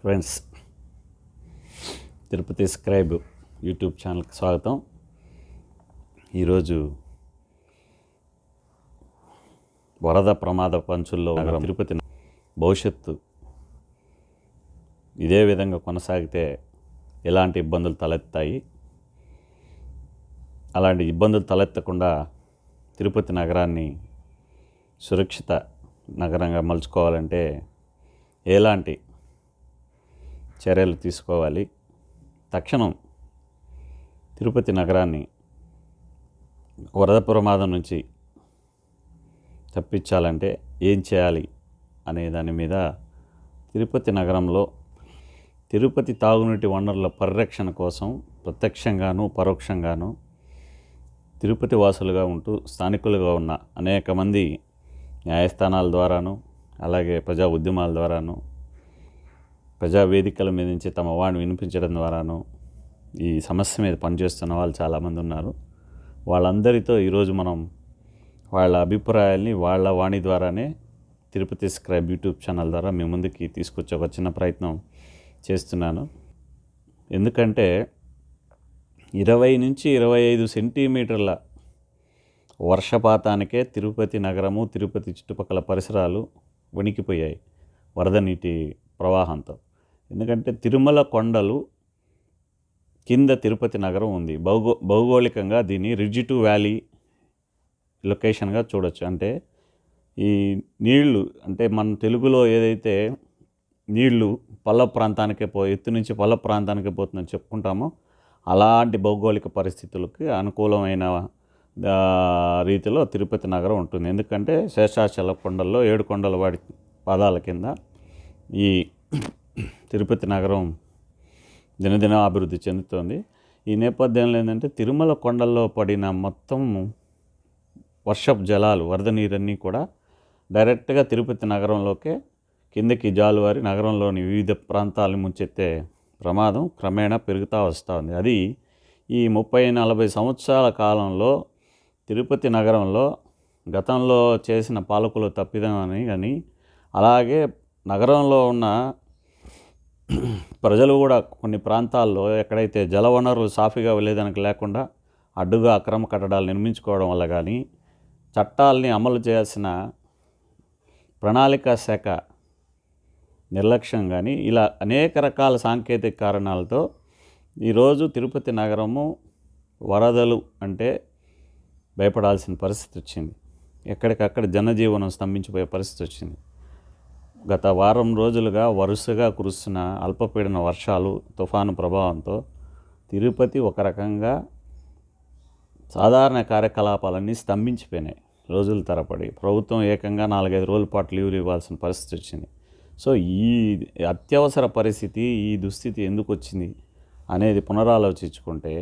Friends, Tirupati scribe YouTube ఛానల్కి స్వాగతం. ఈరోజు వరద ప్రమాద పంచుల్లో నగరం తిరుపతి భవిష్యత్తు ఇదే విధంగా కొనసాగితే ఎలాంటి ఇబ్బందులు తలెత్తాయి, అలాంటి ఇబ్బందులు తలెత్తకుండా తిరుపతి నగరాన్ని సురక్షిత నగరంగా మలుచుకోవాలంటే ఎలాంటి చర్యలు తీసుకోవాలి, తక్షణం తిరుపతి నగరాన్ని వరద ప్రమాదం నుంచి తప్పించాలంటే ఏం చేయాలి అనే దాని మీద తిరుపతి నగరంలో తిరుపతి తాగునీటి వనరుల పరిరక్షణ కోసం ప్రత్యక్షంగాను పరోక్షంగాను తిరుపతి వాసులుగా ఉంటూ స్థానికులుగా ఉన్న అనేక మంది న్యాయస్థానాల ద్వారాను, అలాగే ప్రజా ఉద్యమాల ద్వారాను, ప్రజా వేదికల మీద నుంచి తమ వాడిని వినిపించడం ద్వారాను ఈ సమస్య మీద పనిచేస్తున్న వాళ్ళు చాలామంది ఉన్నారు. వాళ్ళందరితో ఈరోజు మనం వాళ్ళ అభిప్రాయాల్ని వాళ్ళ వాణి ద్వారానే తిరుపతి స్క్రైబ్ యూట్యూబ్ ఛానల్ ద్వారా మీ ముందుకి తీసుకొచ్చి ఒక చిన్న ప్రయత్నం చేస్తున్నాను. ఎందుకంటే 20 నుంచి 25 సెంటీమీటర్ల వర్షపాతానికే తిరుపతి నగరము, తిరుపతి చుట్టుపక్కల పరిసరాలు వణికిపోయాయి వరద నీటి ప్రవాహంతో. ఎందుకంటే తిరుమల కొండలు కింద తిరుపతి నగరం ఉంది. భౌగోళికంగా దీన్ని రిడ్జ్ టు వ్యాలీ లొకేషన్గా చూడొచ్చు. అంటే ఈ నీళ్లు, అంటే మన తెలుగులో ఏదైతే నీళ్లు పల్లపు ప్రాంతానికే ఎత్తు నుంచి పల్లపు ప్రాంతానికే పోతుందని చెప్పుకుంటామో అలాంటి భౌగోళిక పరిస్థితులకి అనుకూలమైన రీతిలో తిరుపతి నగరం ఉంటుంది. ఎందుకంటే శేషాచల కొండల్లో 7 కొండల వాడి పాదాల కింద ఈ తిరుపతి నగరం దినదిన అభివృద్ధి చెందుతోంది. ఈ నేపథ్యంలో ఏంటంటే తిరుమల కొండల్లో పడిన మొత్తం వర్షపు జలాలు, వరద నీరన్నీ కూడా డైరెక్ట్గా తిరుపతి నగరంలోకే కిందకి జాలువారి నగరంలోని వివిధ ప్రాంతాలను ముంచెత్తే ప్రమాదం క్రమేణా పెరుగుతూ వస్తూ ఉంది. అది ఈ 30-40 సంవత్సరాల కాలంలో తిరుపతి నగరంలో గతంలో చేసిన పాలకులు తప్పిదం అని కానీ, అలాగే నగరంలో ఉన్న ప్రజలు కూడా కొన్ని ప్రాంతాల్లో ఎక్కడైతే జలవనరులు సాఫీగా వెళ్ళేదానికి లేకుండా అడ్డుగా అక్రమ కట్టడాలు నిర్మించుకోవడం వల్ల కానీ, చట్టాలని అమలు చేయాల్సిన ప్రణాళికా శాఖ నిర్లక్ష్యం కానీ, ఇలా అనేక రకాల సాంకేతిక కారణాలతో ఈరోజు తిరుపతి నగరము వరదలు అంటే భయపడాల్సిన పరిస్థితి వచ్చింది. ఎక్కడికక్కడ జనజీవనం స్తంభించిపోయే పరిస్థితి వచ్చింది. గత వారం రోజులుగా వరుసగా కురుస్తున్న అల్పపీడన వర్షాలు, తుఫాను ప్రభావంతో తిరుపతి ఒక రకంగా సాధారణ కార్యకలాపాలన్నీ స్తంభించిపోయినాయి. రోజుల తరబడి ప్రభుత్వం ఏకంగా 4-5 రోజుల పాటు లీవ్లు ఇవ్వాల్సిన పరిస్థితి వచ్చింది. సో ఈ అత్యవసర పరిస్థితి, ఈ దుస్థితి ఎందుకు వచ్చింది అనేది పునరాలోచించుకుంటే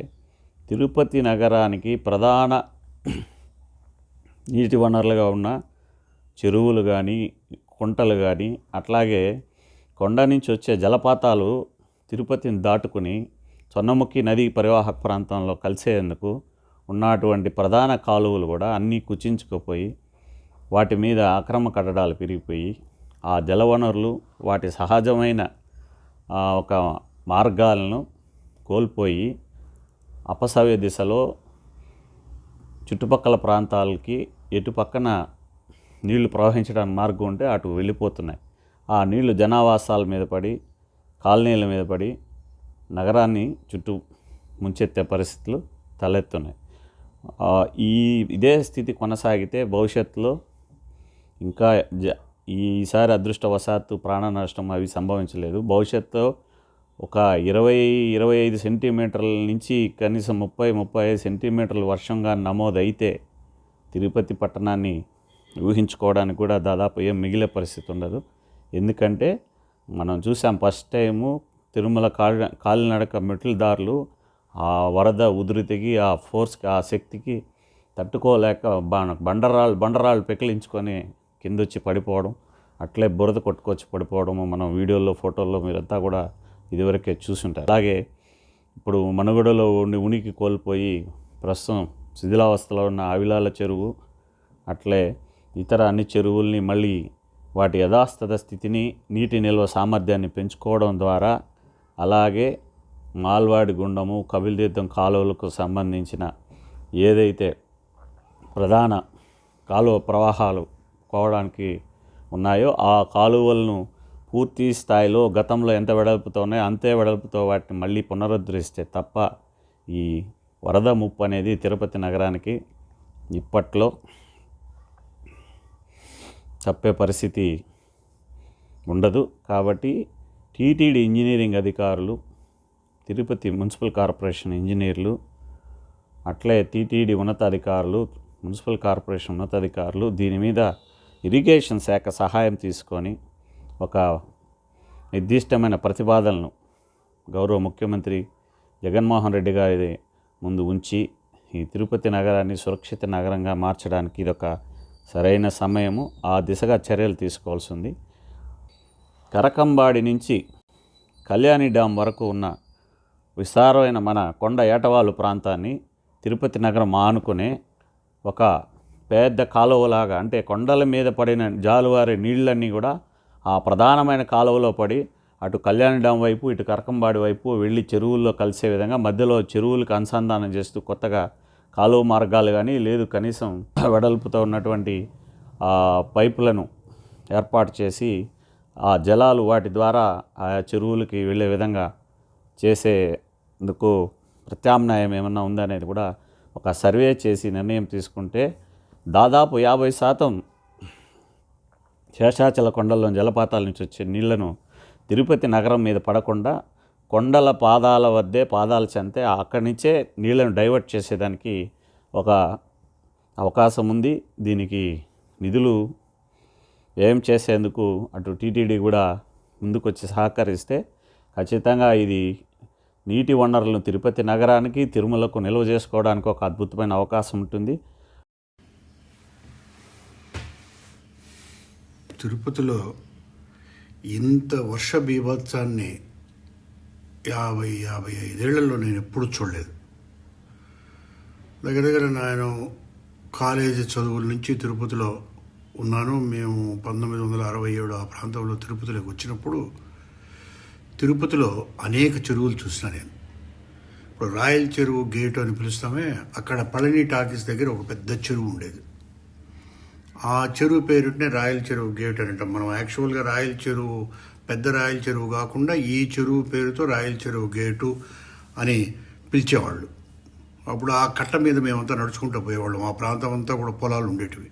తిరుపతి నగరానికి ప్రధాన నీటి వనరులుగా ఉన్న చెరువులు కానీ, కుంటలు కానీ, అట్లాగే కొండ నుంచి వచ్చే జలపాతాలు తిరుపతిని దాటుకుని సొన్నముఖి నది పరివాహక ప్రాంతంలో కలిసేందుకు ఉన్నటువంటి ప్రధాన కాలువలు కూడా అన్నీ కుచించుకుపోయి వాటి మీద అక్రమ కట్టడాలు పెరిగిపోయి ఆ జలవనరులు వాటి సహజమైన ఒక మార్గాలను కోల్పోయి అపసవ్య దిశలో చుట్టుపక్కల ప్రాంతాలకి ఎటు పక్కన నీళ్లు ప్రవహించడానికి మార్గం ఉంటే అటు వెళ్ళిపోతున్నాయి. ఆ నీళ్లు జనావాసాల మీద పడి, కాలనీల మీద పడి నగరాన్ని చుట్టూ ముంచెత్తే పరిస్థితులు తలెత్తున్నాయి. ఇదే స్థితి కొనసాగితే భవిష్యత్తులో ఇంకా ఈసారి అదృష్టవశాత్తు ప్రాణ నష్టం అవి సంభవించలేదు. భవిష్యత్తులో ఒక 20-25 సెంటీమీటర్ల నుంచి కనీసం 30-35 సెంటీమీటర్ల వర్షంగా నమోదైతే తిరుపతి పట్టణాన్ని ఊహించుకోవడానికి కూడా దాదాపు ఏం మిగిలే పరిస్థితి ఉండదు. ఎందుకంటే మనం చూసాం, ఫస్ట్ టైము తిరుమల కాలినడక మెట్లదారులు ఆ వరద ఉధృతికి, ఆ ఫోర్స్కి, ఆ శక్తికి తట్టుకోలేక బండరాళ్ళు పెకిలించుకొని కిందొచ్చి పడిపోవడం, అట్లే బురద కొట్టుకొచ్చి పడిపోవడము మనం వీడియోల్లో, ఫోటోల్లో మీరంతా కూడా ఇదివరకే చూసుంటారు. అలాగే ఇప్పుడు మనుగడలో ఉనికి కోల్పోయి ప్రస్తుతం శిథిలావస్థలో ఉన్న అవిలాల చెరువు, అట్లే ఇతర అన్ని చెరువుల్ని మళ్ళీ వాటి యథాస్థిత స్థితిని, నీటి నిల్వ సామర్థ్యాన్ని పెంచుకోవడం ద్వారా, అలాగే మాల్వాడి గుండము, కపిలతీర్థం కాలువలకు సంబంధించిన ఏదైతే ప్రధాన కాలువ ప్రవాహాలు పోవడానికి ఉన్నాయో ఆ కాలువలను పూర్తి స్థాయిలో గతంలో ఎంత వెడల్పుతో ఉన్నాయో అంతే వెడల్పుతో వాటిని మళ్ళీ పునరుద్ధరిస్తే తప్ప ఈ వరద ముప్పు అనేది తిరుపతి నగరానికి ఇప్పట్లో తప్పే పరిస్థితి ఉండదు. కాబట్టి టీటీడీ ఇంజనీరింగ్ అధికారులు, తిరుపతి మున్సిపల్ కార్పొరేషన్ ఇంజనీర్లు, అట్లే టీటీడీ ఉన్నతాధికారులు, మున్సిపల్ కార్పొరేషన్ ఉన్నతాధికారులు దీని మీద ఇరిగేషన్ శాఖ సహాయం తీసుకొని ఒక నిర్దిష్టమైన ప్రతిపాదనలను గౌరవ ముఖ్యమంత్రి జగన్మోహన్ రెడ్డి గారి ముందు ఉంచి ఈ తిరుపతి నగరాన్ని సురక్షిత నగరంగా మార్చడానికి ఇదొక సరైన సమయము. ఆ దిశగా చర్యలు తీసుకోవాల్సి ఉంది. కరకంబాడి నుంచి కళ్యాణి డ్యాం వరకు ఉన్న విస్తారమైన మన కొండ ఏటవాలు ప్రాంతాన్ని తిరుపతి నగరం ఆనుకునే ఒక పెద్ద కాలువలాగా, అంటే కొండల మీద పడిన జాలువారే నీళ్ళన్నీ కూడా ఆ ప్రధానమైన కాలువలో పడి అటు కళ్యాణి డ్యాం వైపు, ఇటు కరకంబాడి వైపు వెళ్ళి చెరువుల్లో కలిసే విధంగా మధ్యలో చెరువులకు అనుసంధానం చేస్తూ కొత్తగా కాలువ మార్గాలు కానీ లేదు కనీసం వెడల్పుతో ఉన్నటువంటి పైపులను ఏర్పాటు చేసి ఆ జలాలు వాటి ద్వారా ఆ చెరువులకి వెళ్ళే విధంగా చేసేందుకు ప్రత్యామ్నాయం ఏమన్నా ఉందనేది కూడా ఒక సర్వే చేసి నిర్ణయం తీసుకుంటే దాదాపు 50% శేషాచల కొండల్లో జలపాతాల నుంచి వచ్చే నీళ్లను తిరుపతి నగరం మీద పడకుండా కొండల పాదాల వద్దే, పాదాల చెంతే అక్కడి నుంచే నీళ్లను డైవర్ట్ చేసేదానికి ఒక అవకాశం ఉంది. దీనికి నిధులు వ్యయం చేసేందుకు అటు టీటీడీ కూడా ముందుకొచ్చి సహకరిస్తే ఖచ్చితంగా ఇది నీటి వనరులను తిరుపతి నగరానికి, తిరుమలకు నిల్వ చేసుకోవడానికి ఒక అద్భుతమైన అవకాశం ఉంటుంది. తిరుపతిలో ఇంత వర్ష బీభత్సాన్ని 55 నేను ఎప్పుడు చూడలేదు. దగ్గర నేను కాలేజీ చదువుల నుంచి తిరుపతిలో ఉన్నాను. మేము 1967 ఆ ప్రాంతంలో తిరుపతిలోకి వచ్చినప్పుడు తిరుపతిలో అనేక చెరువులు చూసిన నేను. ఇప్పుడు రాయల్ చెరువు గేటు అని పిలుస్తామే, అక్కడ పళని టాకీస్ దగ్గర ఒక పెద్ద చెరువు ఉండేది. ఆ చెరువు పేరునే రాయల్ చెరువు గేట్ అని అంటాం మనం. యాక్చువల్గా రాయల్ చెరువు, పెద్ద రాయల్ చెరువు కాకుండా ఈ చెరువు పేరుతో రాయల్ చెరువు గేటు అని పిలిచేవాళ్ళు. అప్పుడు ఆ కట్ట మీద మేమంతా నడుచుకుంటూ పోయేవాళ్ళం. ఆ ప్రాంతం అంతా కూడా పొలాలు ఉండేటివి.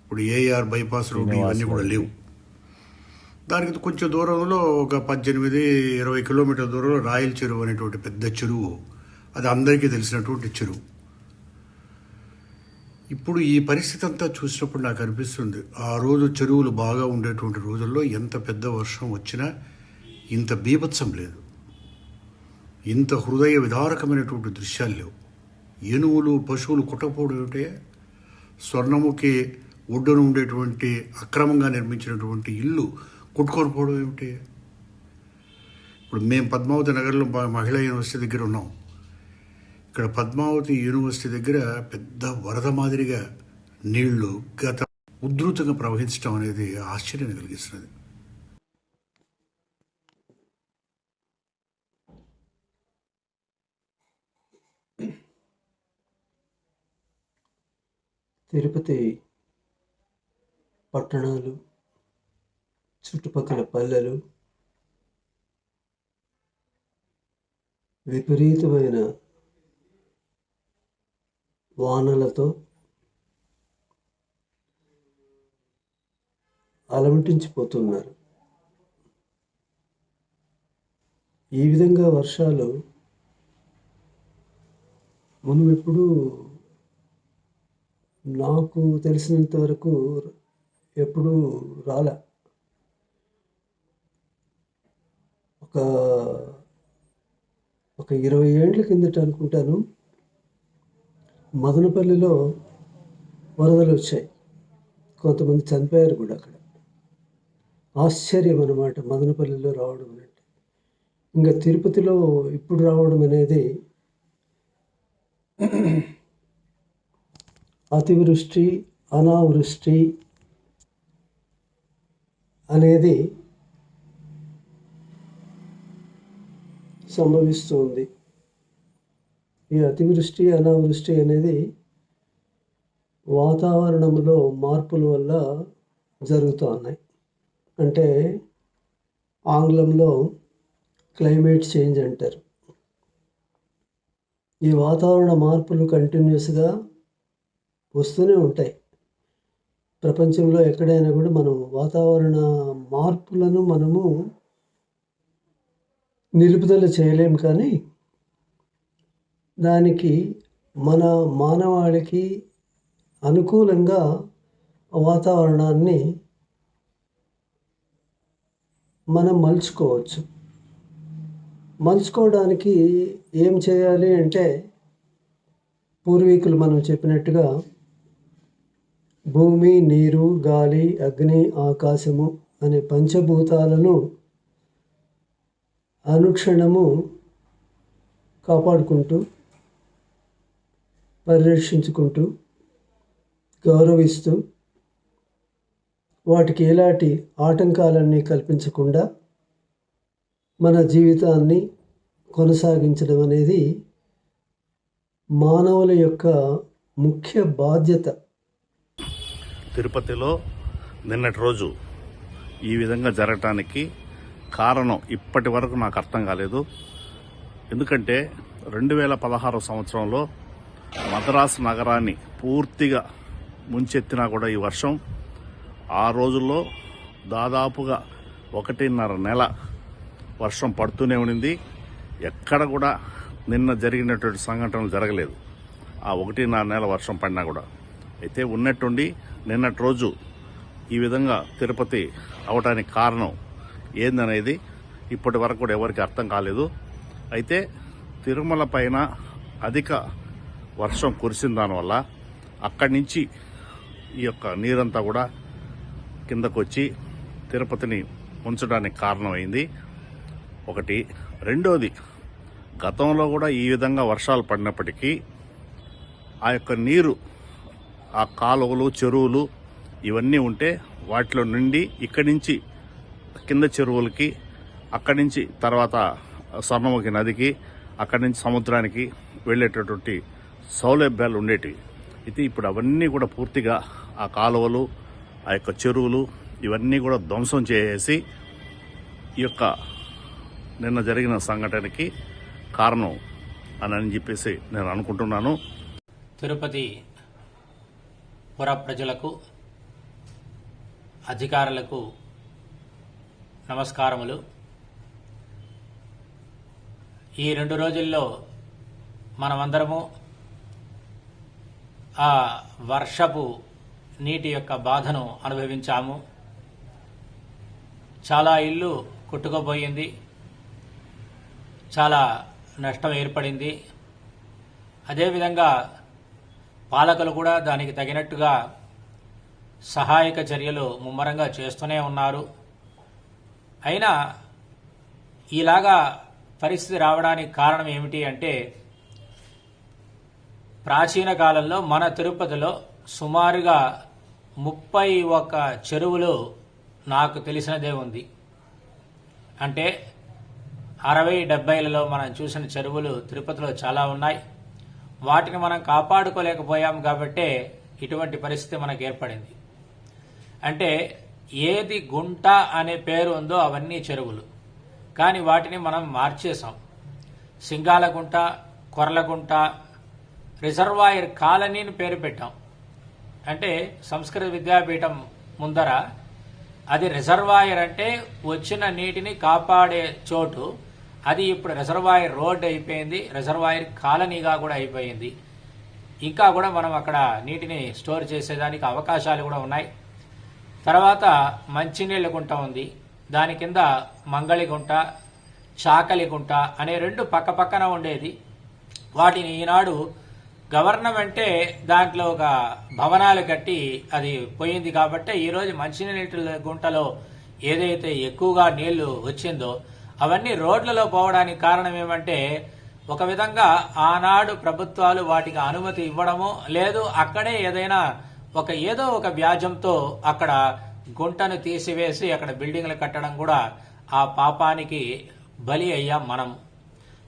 ఇప్పుడు ఏఆర్ బైపాస్ రోడ్డు ఇవన్నీ కూడా లేవు. దానికి కొంచెం దూరంలో ఒక 18-20 కిలోమీటర్ల దూరంలో రాయల్ చెరువు అనేటువంటి పెద్ద చెరువు, అది అందరికీ తెలిసినటువంటి చెరువు. ఇప్పుడు ఈ పరిస్థితి అంతా చూసినప్పుడు నాకు అనిపిస్తుంది, ఆ రోజు చెరువులు బాగా ఉండేటువంటి రోజుల్లో ఎంత పెద్ద వర్షం వచ్చినా ఇంత బీభత్సం లేదు, ఇంత హృదయ విదారకమైనటువంటి దృశ్యాలు లేవు. ఏనుగులు, పశువులు కుట్టకపోవడం ఏమిటే, స్వర్ణముఖి ఒడ్డున ఉండేటువంటి అక్రమంగా నిర్మించినటువంటి ఇల్లు కొట్టుకొని పోవడం ఏమిటి. ఇప్పుడు మేము పద్మావతి నగర్లో మహిళా యూనివర్సిటీ దగ్గర ఉన్నాం. ఇక్కడ పద్మావతి యూనివర్సిటీ దగ్గర పెద్ద వరద మాదిరిగా నీళ్లు గత ఉధృతంగా ప్రవహించడం అనేది ఆశ్చర్యాన్ని కలిగిస్తున్నది. తిరుపతి పట్టణాలు, చుట్టుపక్కల పల్లెలు విపరీతమైన వానలతో అలమటించిపోతున్నారు. ఈ విధంగా వర్షాలు మునుపెప్పుడు నాకు తెలిసినంత వరకు ఎప్పుడూ రాలే. ఒక 20 ఏళ్ల కిందట అనుకుంటాను, మదనపల్లిలో వరదలు వచ్చాయి. కొంతమంది చనిపోయారు కూడా అక్కడ. ఆశ్చర్యం అన్నమాట మదనపల్లిలో రావడం అంటే. ఇంకా తిరుపతిలో ఇప్పుడు రావడం అనేది అతివృష్టి, అనావృష్టి, అనేది సంభవిస్తుంది. ఈ అతివృష్టి అనావృష్టి అనేది వాతావరణంలో మార్పుల వల్ల జరుగుతూ ఉన్నాయి. అంటే ఆంగ్లంలో క్లైమేట్ చేంజ్ అంటారు. ఈ వాతావరణ మార్పులు కంటిన్యూస్గా వస్తూనే ఉంటాయి. ప్రపంచంలో ఎక్కడైనా కూడా మనం వాతావరణ మార్పులను మనము నిలుపుదల చేయలేము, కానీ దానికి మన మానవాళికి అనుకూలంగా వాతావరణాన్ని మనం మలుచుకోవడానికి ఏం చేయాలి అంటే, పూర్వీకులు మనం చెప్పినట్టుగా భూమి, నీరు, గాలి, అగ్ని, ఆకాశము అనే పంచభూతాలను అనుక్షణము కాపాడుకుంటూ, పరిరక్షించుకుంటూ, గౌరవిస్తూ, వాటికి ఎలాంటి ఆటంకాలన్నీ కల్పించకుండా మన జీవితాన్ని కొనసాగించడం అనేది మానవుల యొక్క ముఖ్య బాధ్యత. తిరుపతిలో నిన్నటి రోజు ఈ విధంగా జరగటానికి కారణం ఇప్పటి వరకు నాకు అర్థం కాలేదు. ఎందుకంటే 2016 సంవత్సరంలో మద్రాసు నగరాన్ని పూర్తిగా ముంచెత్తినా కూడా ఈ వర్షం ఆ రోజుల్లో దాదాపుగా 1.5 నెల వర్షం పడుతూనే ఉండింది. ఎక్కడ కూడా నిన్న జరిగినటువంటి సంఘటనలు జరగలేదు. ఆ 1.5 నెల వర్షం పడినా కూడా. అయితే ఉన్నట్టుండి నిన్నటి రోజు ఈ విధంగా తిరుపతి అవటానికి కారణం ఏందనేది ఇప్పటి వరకు కూడా ఎవరికి అర్థం కాలేదు. అయితే తిరుమల పైన అధిక వర్షం కురిసిన దానివల్ల అక్కడి నుంచి ఈ యొక్క నీరంతా కూడా కిందకు వచ్చి తిరుపతిని ఉంచడానికి కారణమైంది ఒకటి. రెండోది, గతంలో కూడా ఈ విధంగా వర్షాలు పడినప్పటికీ ఆ యొక్క నీరు, ఆ కాలువలు, చెరువులు ఇవన్నీ ఉంటే వాటిలో నుండి ఇక్కడి నుంచి కింద చెరువులకి, అక్కడి నుంచి తర్వాత స్వర్ణముఖి నదికి, అక్కడి నుంచి సముద్రానికి వెళ్ళేటటువంటి సౌలభ్యాలు ఉండేటివి. అయితే ఇప్పుడు అవన్నీ కూడా పూర్తిగా ఆ కాలువలు, ఆ యొక్క చెరువులు ఇవన్నీ కూడా ధ్వంసం చేసేసి ఈ యొక్క నిన్న జరిగిన సంఘటనకి కారణం అని చెప్పేసి నేను అనుకుంటున్నాను. తిరుపతి పుర ప్రజలకు, అధికారులకు నమస్కారములు. ఈ 2 రోజుల్లో మనమందరము ఆ వర్షపు నీటి యొక్క బాధను అనుభవించాము. చాలా ఇల్లు కొట్టుకుపోయింది, చాలా నష్టం ఏర్పడింది. అదేవిధంగా పాలకులు కూడా దానికి తగినట్టుగా సహాయక చర్యలు ముమ్మరంగా చేస్తూనే ఉన్నారు. అయినా ఇలాగా పరిస్థితి రావడానికి కారణం ఏమిటి అంటే, ప్రాచీన కాలంలో మన తిరుపతిలో సుమారుగా 31 చెరువులు నాకు తెలిసినదే ఉంది. అంటే 60-70లలో మనం చూసిన చెరువులు తిరుపతిలో చాలా ఉన్నాయి. వాటిని మనం కాపాడుకోలేకపోయాం కాబట్టే ఇటువంటి పరిస్థితి మనకు ఏర్పడింది. అంటే ఏది గుంట అనే పేరు ఉందో అవన్నీ చెరువులు, కానీ వాటిని మనం మార్చేసాం. సింగాలగుంట, కొర్లగుంట, రిజర్వాయర్ కాలనీని పేరు పెట్టాం. అంటే సంస్కృత విద్యాపీఠం ముందర అది రిజర్వాయర్ అంటే వచ్చిన నీటిని కాపాడే చోటు. అది ఇప్పుడు రిజర్వాయర్ రోడ్ అయిపోయింది, రిజర్వాయర్ కాలనీగా కూడా అయిపోయింది. ఇంకా కూడా మనం అక్కడ నీటిని స్టోర్ చేసేదానికి అవకాశాలు కూడా ఉన్నాయి. తర్వాత మంచినీళ్ళ గుంట ఉంది, దాని కింద మంగళిగుంట, చాకలిగుంట అనే 2 పక్క పక్కన ఉండేది. వాటిని ఈనాడు గవర్నమెంటే దాంట్లో ఒక భవనాలు కట్టి అది పోయింది. కాబట్టి ఈరోజు మంచినీళ్ళ గుంటలో ఏదైతే ఎక్కువగా నీళ్లు వచ్చిందో అవన్నీ రోడ్లలో పోవడానికి కారణం ఏమంటే, ఒక విధంగా ఆనాడు ప్రభుత్వాలు వాటికి అనుమతి ఇవ్వడము, లేదు అక్కడే ఏదైనా ఏదో ఒక వ్యాజ్యంతో అక్కడ గుంటను తీసివేసి అక్కడ బిల్డింగ్లు కట్టడం కూడా ఆ పాపానికి బలి అయ్యాం మనం.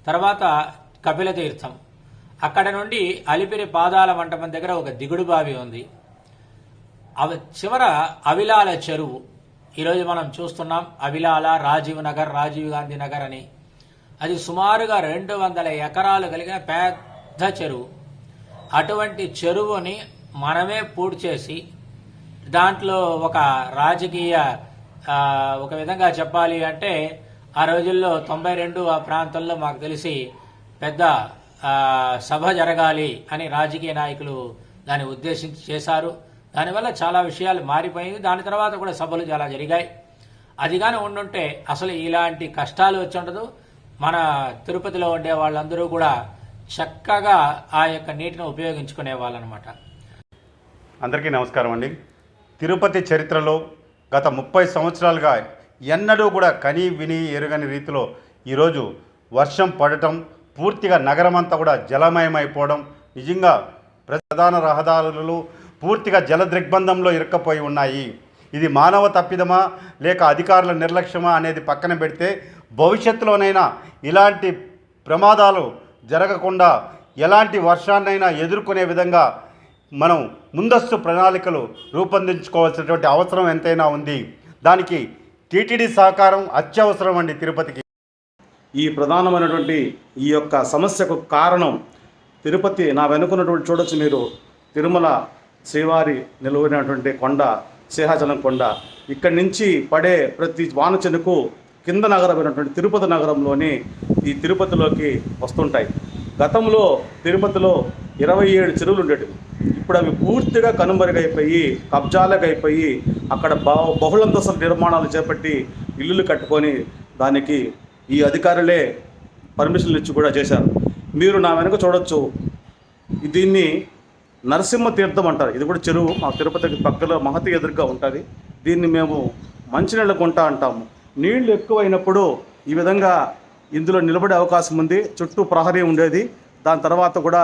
తర్వాత కపిల తీర్థం, అక్కడ నుండి అలిపిరి పాదాల మంటపం దగ్గర ఒక దిగుడు బావి ఉంది. చివర అవిలాల చెరువు, ఈరోజు మనం చూస్తున్నాం అవిలాల, రాజీవ్ నగర్, రాజీవ్ గాంధీ నగర్ అని. అది సుమారుగా 200 ఎకరాలు కలిగిన పెద్ద చెరువు. అటువంటి చెరువుని మనమే పూర్తి చేసి దాంట్లో ఒక రాజకీయ ఒక విధంగా చెప్పాలి అంటే ఆ రోజుల్లో 92 ఆ ప్రాంతంలో మాకు తెలిసి పెద్ద సభ జరగాలి అని రాజకీయ నాయకులు దాన్ని ఉద్దేశించి చేశారు. దానివల్ల చాలా విషయాలు మారిపోయింది. దాని తర్వాత కూడా సభలు చాలా జరిగాయి. అది కానీ ఉండుంటే అసలు ఇలాంటి కష్టాలు వచ్చి ఉండదు. మన తిరుపతిలో ఉండే వాళ్ళందరూ కూడా చక్కగా ఆ యొక్క నీటిని ఉపయోగించుకునే వాళ్ళనమాట. అందరికీ నమస్కారం అండి. తిరుపతి చరిత్రలో గత 30 సంవత్సరాలుగా ఎన్నడూ కూడా కని విని ఎరుగని రీతిలో ఈరోజు వర్షం పడటం, పూర్తిగా నగరమంతా కూడా జలమయమైపోవడం, నిజంగా ప్రధాన రహదారులు పూర్తిగా జల దిగ్బంధంలో ఇరుక్కపోయి ఉన్నాయి. ఇది మానవ తప్పిదమా లేక అధికారుల నిర్లక్ష్యమా అనేది పక్కన పెడితే భవిష్యత్తులోనైనా ఇలాంటి ప్రమాదాలు జరగకుండా ఎలాంటి వర్షాన్నైనా ఎదుర్కొనే విధంగా మనం ముందస్తు ప్రణాళికలు రూపొందించుకోవాల్సినటువంటి అవసరం ఎంతైనా ఉంది. దానికి టీటీడీ సహకారం అత్యవసరం అండి. తిరుపతికి ఈ ప్రధానమైనటువంటి ఈ యొక్క సమస్యకు కారణం తిరుపతి, నా వెనుకున్నటువంటి చూడొచ్చు మీరు, తిరుమల శ్రీవారి నిలువైనటువంటి కొండ, సింహాచలం కొండ. ఇక్కడి నుంచి పడే ప్రతి వానచెనుకు కింద నగరమైనటువంటి తిరుపతి నగరంలోని ఈ తిరుపతిలోకి వస్తుంటాయి. గతంలో తిరుపతిలో 27 చెరువులు ఉండేవి. ఇప్పుడు అవి పూర్తిగా కనుమరుగైపోయి, కబ్జాలకు అయిపోయి, అక్కడ బహుళంతస్తుల నిర్మాణాలు చేపట్టి ఇల్లులు కట్టుకొని దానికి ఈ అధికారులే పర్మిషన్లు ఇచ్చి కూడా చేశారు. మీరు నా వెనుక చూడొచ్చు, దీన్ని నరసింహ తీర్థం అంటారు. ఇది కూడా చెరువు, మా తిరుపతికి పక్కలో మహతి ఎదురుగా ఉంటుంది. దీన్ని మేము మంచినీళ్ళ గుంట అంటాము. నీళ్లు ఎక్కువైనప్పుడు ఈ విధంగా ఇందులో నిలబడే అవకాశం ఉంది. చుట్టూ ప్రహరీ ఉండేది. దాని తర్వాత కూడా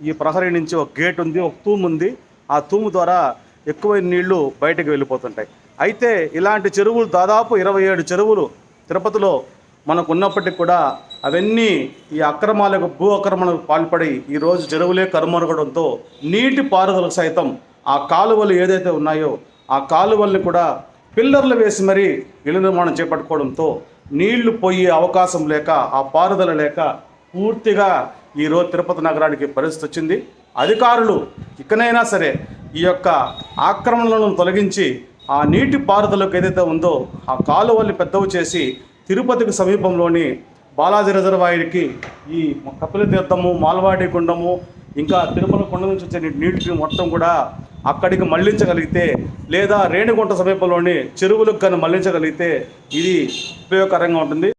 ఈ ప్రహరీ నుంచి ఒక గేట్ ఉంది, ఒక తూము ఉంది. ఆ తూము ద్వారా ఎక్కువైన నీళ్లు బయటకు వెళ్ళిపోతుంటాయి. అయితే ఇలాంటి చెరువులు దాదాపు 27 చెరువులు తిరుపతిలో మనకు ఉన్నప్పటికీ కూడా అవన్నీ ఈ అక్రమాలకు, భూ అక్రమణకు పాల్పడి ఈరోజు చెరువులే కనుమరుగడంతో నీటి పారుదలకు సైతం ఆ కాలువలు ఏదైతే ఉన్నాయో ఆ కాలువల్ని కూడా పిల్లర్లు వేసి మరీ ఇళ్ల నిర్మాణం చేపట్టుకోవడంతో నీళ్లు పోయే అవకాశం లేక, ఆ పారుదల లేక పూర్తిగా ఈరోజు తిరుపతి నగరానికి పరిస్థితి వచ్చింది. అధికారులు ఇకనైనా సరే ఈ యొక్క ఆక్రమణలను తొలగించి ఆ నీటి పారుదలకు ఏదైతే ఉందో ఆ కాలువల్ని పెద్దవి చేసి తిరుపతికి సమీపంలోని బాలాజీ రిజర్వాయర్కి ఈ కపిల తీర్థము, మాల్వాడి గుండము, ఇంకా తిరుమల కొండ నుంచి వచ్చే నీటిని మొత్తం కూడా అక్కడికి మళ్లించగలిగితే, లేదా రేణిగుంట సమీపంలోని చెరువులకు కానీ మళ్లించగలిగితే ఇది ఉపయోగకరంగా ఉంటుంది.